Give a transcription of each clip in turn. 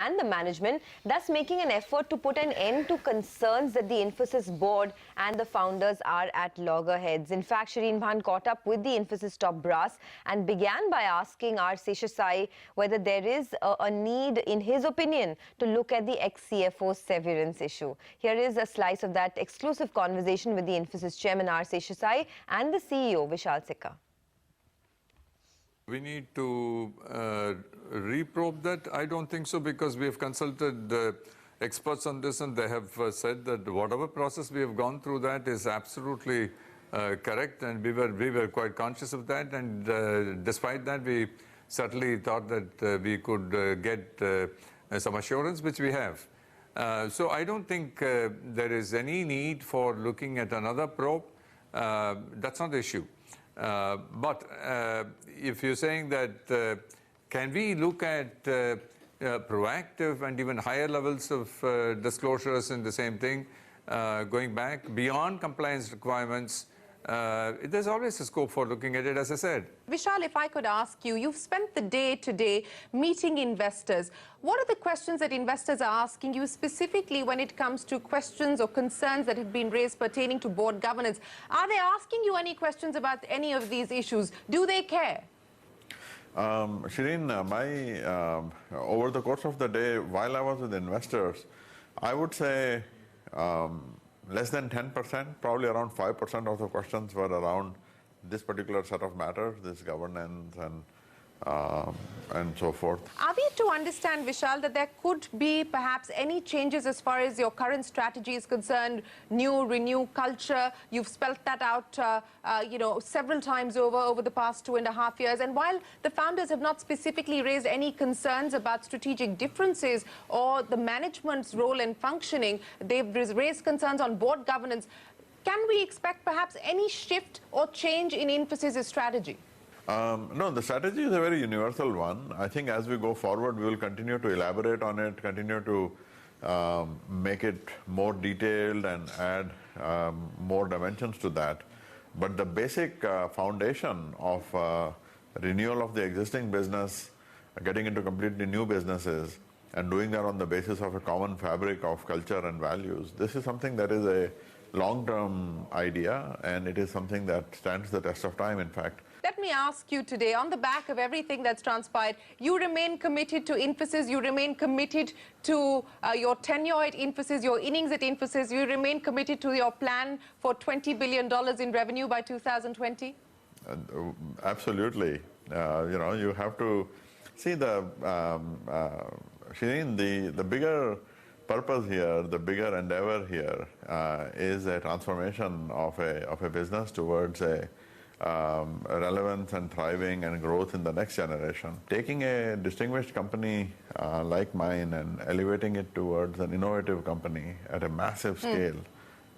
and the management, thus making an effort to put an end to concerns that the Infosys board and the founders are at loggerheads. In fact, Shireen Bhan caught up with the Infosys top brass and began by asking our Seshasayee whether there is a need, in his opinion, to look at the ex-CFO severance issue. Here is a slice of that exclusive conversation with the Infosys chairman, R. Seshasayee, and the CEO, Vishal Sikka. We need to reprobe that? I don't think so, because we have consulted experts on this, and they have said that whatever process we have gone through, that is absolutely correct, and we were quite conscious of that, and despite that, we certainly thought that we could get some assurance, which we have. So I don't think there is any need for looking at another probe. That's not the issue. But if you're saying that can we look at proactive and even higher levels of disclosures in the same thing, going back beyond compliance requirements, there's always a scope for looking at it, as I said. Vishal, if I could ask you, you've spent the day today meeting investors. What are the questions that investors are asking you specifically when it comes to questions or concerns that have been raised pertaining to board governance? Are they asking you any questions about any of these issues? Do they care? Shireen, over the course of the day, while I was with investors, I would say less than 10%, probably around 5% of the questions were around this particular set of matters, this governance and so forth. Are we to understand, Vishal, that there could be perhaps any changes as far as your current strategy is concerned, renew culture? You've spelt that out, several times over the past 2.5 years. And while the founders have not specifically raised any concerns about strategic differences or the management's role and functioning, they've raised concerns on board governance. Can we expect perhaps any shift or change in Infosys' strategy? No, the strategy is a very universal one. I think as we go forward, we will continue to elaborate on it, continue to make it more detailed and add more dimensions to that. But the basic foundation of renewal of the existing business, getting into completely new businesses, and doing that on the basis of a common fabric of culture and values, this is something that is a long-term idea, and it is something that stands the test of time, in fact. Let me ask you today, on the back of everything that's transpired, you remain committed to Infosys, you remain committed to your tenure at Infosys, your innings at Infosys, you remain committed to your plan for $20 billion in revenue by 2020? Absolutely. You have to see Shireen, the bigger purpose here, the bigger endeavor here is a transformation of a business towards a relevance and thriving and growth in the next generation. Taking a distinguished company like mine and elevating it towards an innovative company at a massive scale,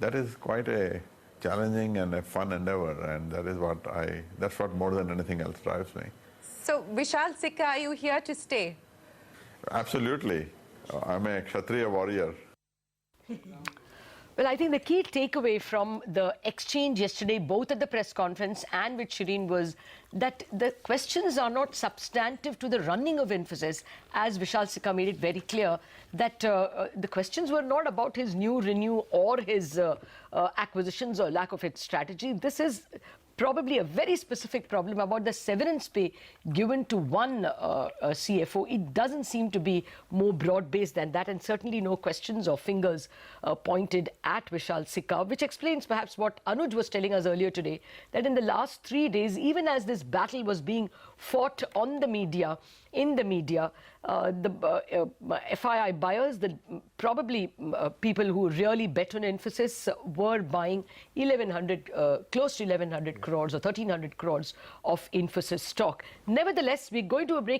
that is quite a challenging and a fun endeavor, and that's what more than anything else drives me. So, Vishal Sikka, are you here to stay? Absolutely. I'm a Kshatriya warrior. Well, I think the key takeaway from the exchange yesterday, both at the press conference and with Shireen, was that the questions are not substantive to the running of Infosys, as Vishal Sikka made it very clear, that the questions were not about his renew or his acquisitions or lack of its strategy. This is probably a very specific problem about the severance pay given to one CFO. It doesn't seem to be more broad-based than that, and certainly no questions or fingers pointed at Vishal Sikka, which explains perhaps what Anuj was telling us earlier today, that in the last 3 days, even as this battle was being fought on the media, in the media, the FII buyers, probably people who really bet on Infosys, were buying 1,100, close to 1,100 crores or 1,300 crores of Infosys stock. Nevertheless, we're going to a break.